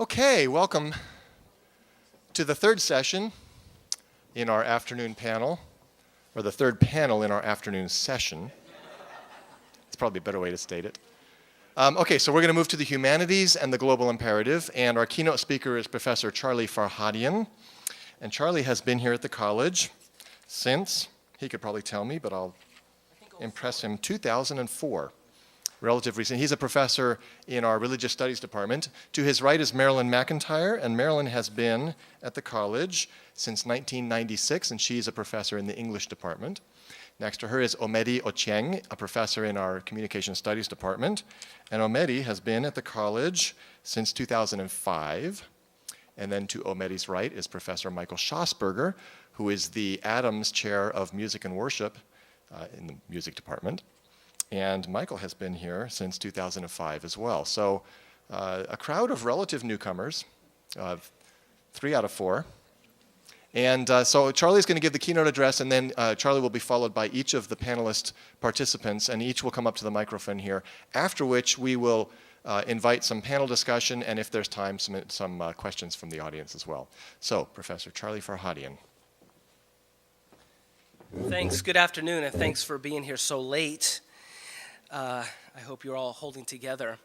Okay, welcome to the third session in our afternoon panel, or the third panel in our afternoon session. It's probably a better way to state it. Okay, so we're going to move to the humanities and the global imperative, and our keynote speaker is Professor Charlie Farhadian. And Charlie has been here at the college since, he could probably tell me, but I'll impress him, 2004. Relative recent. He's a professor in our religious studies department. To his right is Marilyn McEntyre, and Marilyn has been at the college since 1996, and she's a professor in the English department. Next to her is Omedi Ochieng, a professor in our communication studies department. And Omedi has been at the college since 2005. And then to Omedi's right is Professor Michael Shasberger, who is the Adams Chair of Music and Worship in the music department. And Michael has been here since 2005 as well. So a crowd of relative newcomers, 3 out of 4. And so Charlie's going to give the keynote address, and then Charlie will be followed by each of the panelist participants, and each will come up to the microphone here, after which we will invite some panel discussion, and if there's time, some questions from the audience as well. So, Professor Charlie Farhadian. Thanks. Good afternoon, and thanks for being here so late. I hope you're all holding together.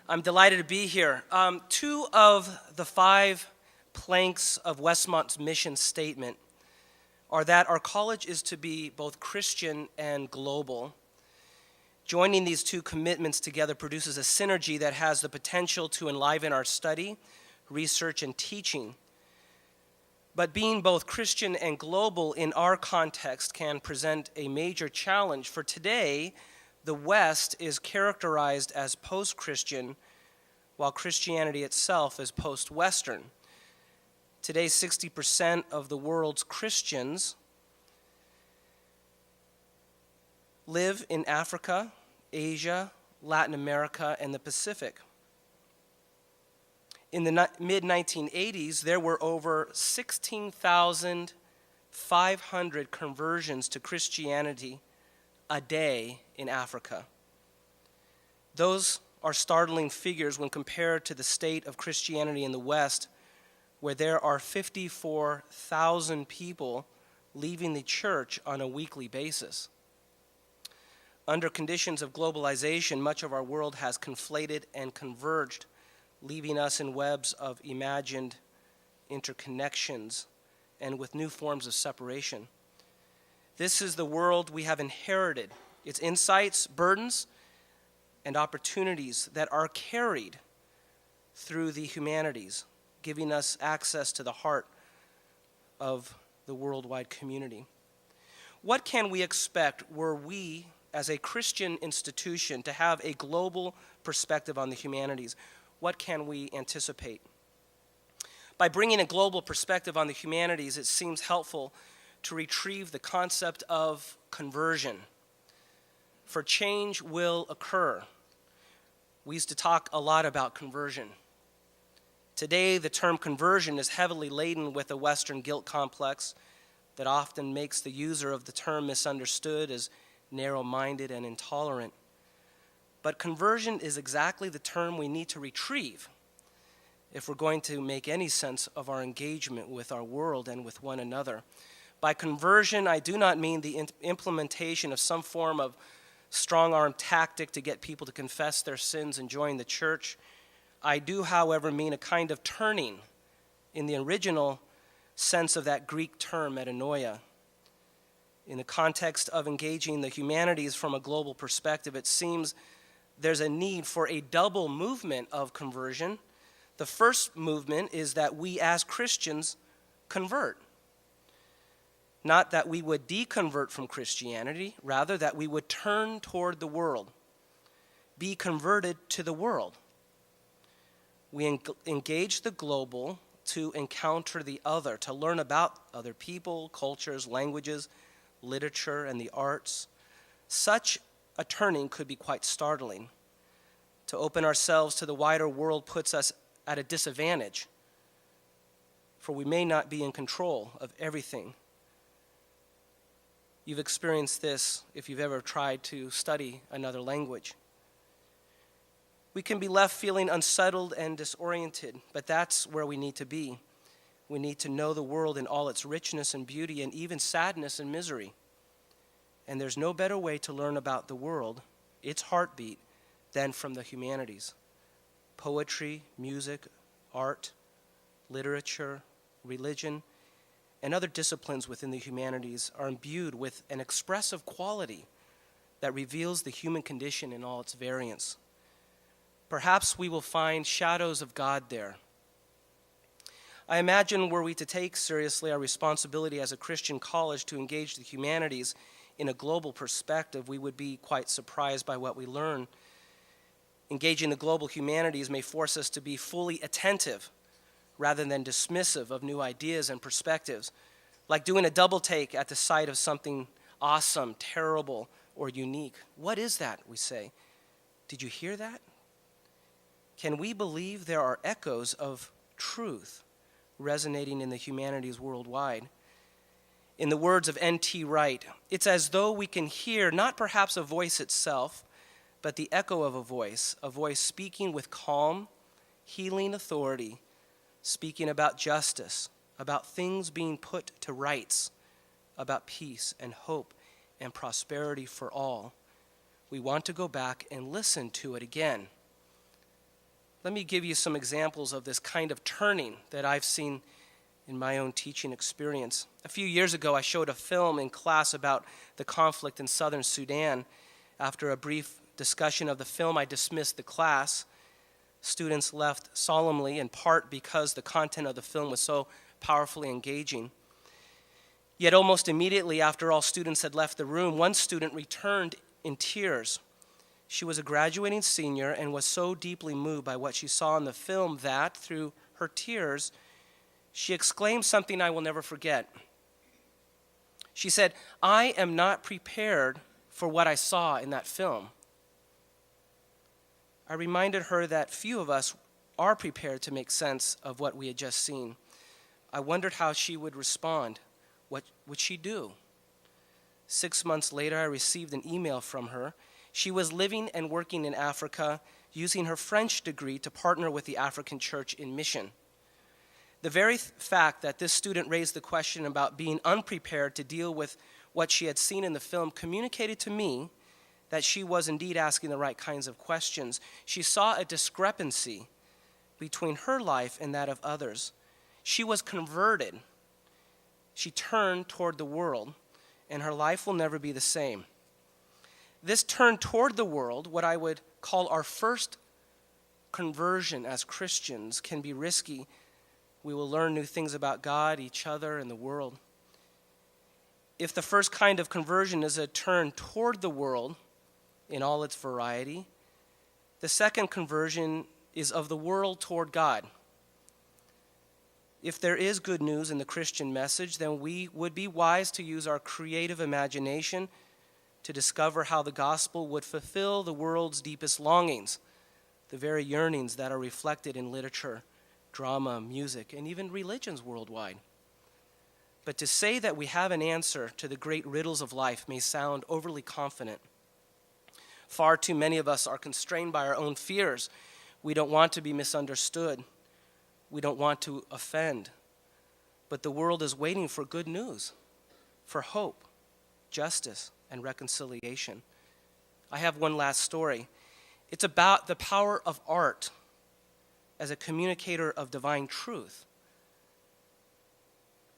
I'm delighted to be here. 2 of the 5 planks of Westmont's mission statement are that our college is to be both Christian and global. Joining these 2 commitments together produces a synergy that has the potential to enliven our study, research, and teaching. But being both Christian and global in our context can present a major challenge, for today, the West is characterized as post-Christian, while Christianity itself is post-Western. Today, 60% of the world's Christians live in Africa, Asia, Latin America, and the Pacific. In the mid-1980s, there were over 16,500 conversions to Christianity a day in Africa. Those are startling figures when compared to the state of Christianity in the West, where there are 54,000 people leaving the church on a weekly basis. Under conditions of globalization, much of our world has conflated and converged, leaving us in webs of imagined interconnections and with new forms of separation. This is the world we have inherited, its insights, burdens, and opportunities that are carried through the humanities, giving us access to the heart of the worldwide community. What can we expect were we, as a Christian institution, to have a global perspective on the humanities? What can we anticipate? By bringing a global perspective on the humanities, it seems helpful to retrieve the concept of conversion. For change will occur. We used to talk a lot about conversion. Today, the term conversion is heavily laden with a Western guilt complex that often makes the user of the term misunderstood as narrow-minded and intolerant. But conversion is exactly the term we need to retrieve if we're going to make any sense of our engagement with our world and with one another. By conversion, I do not mean the implementation of some form of strong-arm tactic to get people to confess their sins and join the church. I do, however, mean a kind of turning in the original sense of that Greek term, metanoia. In the context of engaging the humanities from a global perspective, it seems there's a need for a double movement of conversion. The first movement is that we as Christians convert. Not that we would deconvert from Christianity, rather that we would turn toward the world, be converted to the world. We engage the global to encounter the other, to learn about other people, cultures, languages, literature, and the arts. Such a turning could be quite startling. To open ourselves to the wider world puts us at a disadvantage, for we may not be in control of everything. You've experienced this if you've ever tried to study another language. we can be left feeling unsettled and disoriented, but that's where we need to be. We need to know the world in all its richness and beauty and even sadness and misery. And there's no better way to learn about the world, its heartbeat, than from the humanities. Poetry, music, art, literature, religion, and other disciplines within the humanities are imbued with an expressive quality that reveals the human condition in all its variance. Perhaps we will find shadows of God there. I imagine were we to take seriously our responsibility as a Christian college to engage the humanities in a global perspective, we would be quite surprised by what we learn. Engaging the global humanities may force us to be fully attentive rather than dismissive of new ideas and perspectives, like doing a double take at the sight of something awesome, terrible, or unique. What is that, we say? Did you hear that? Can we believe there are echoes of truth resonating in the humanities worldwide? In the words of N.T. Wright, it's as though we can hear not perhaps a voice itself, but the echo of a voice speaking with calm, healing authority, speaking about justice, about things being put to rights, about peace and hope and prosperity for all. We want to go back and listen to it again. Let me give you some examples of this kind of turning that I've seen in my own teaching experience. A few years ago, I showed a film in class about the conflict in southern Sudan. After a brief discussion of the film, I dismissed the class. Students left solemnly, in part because the content of the film was so powerfully engaging. Yet almost immediately after all students had left the room, one student returned in tears. She was a graduating senior and was so deeply moved by what she saw in the film that, through her tears, she exclaimed something I will never forget. She said, "I am not prepared for what I saw in that film." I reminded her that few of us are prepared to make sense of what we had just seen. I wondered how she would respond. What would she do? 6 months later, I received an email from her. She was living and working in Africa, using her French degree to partner with the African Church in mission. The very fact that this student raised the question about being unprepared to deal with what she had seen in the film communicated to me that she was indeed asking the right kinds of questions. She saw a discrepancy between her life and that of others. She was converted. She turned toward the world, and her life will never be the same. This turn toward the world, what I would call our first conversion as Christians, can be risky. We will learn new things about God, each other, and the world. If the first kind of conversion is a turn toward the world in all its variety, the second conversion is of the world toward God. If there is good news in the Christian message, then we would be wise to use our creative imagination to discover how the gospel would fulfill the world's deepest longings, the very yearnings that are reflected in literature, drama, music, and even religions worldwide. But to say that we have an answer to the great riddles of life may sound overly confident. Far too many of us are constrained by our own fears. We don't want to be misunderstood. We don't want to offend. But the world is waiting for good news, for hope, justice, and reconciliation. I have one last story. It's about the power of art as a communicator of divine truth.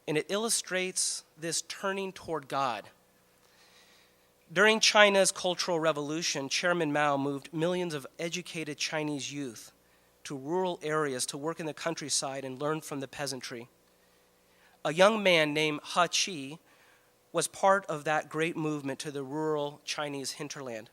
And it illustrates this turning toward God. During China's Cultural Revolution, Chairman Mao moved millions of educated Chinese youth to rural areas to work in the countryside and learn from the peasantry. A young man named Ha Chi was part of that great movement to the rural Chinese hinterland.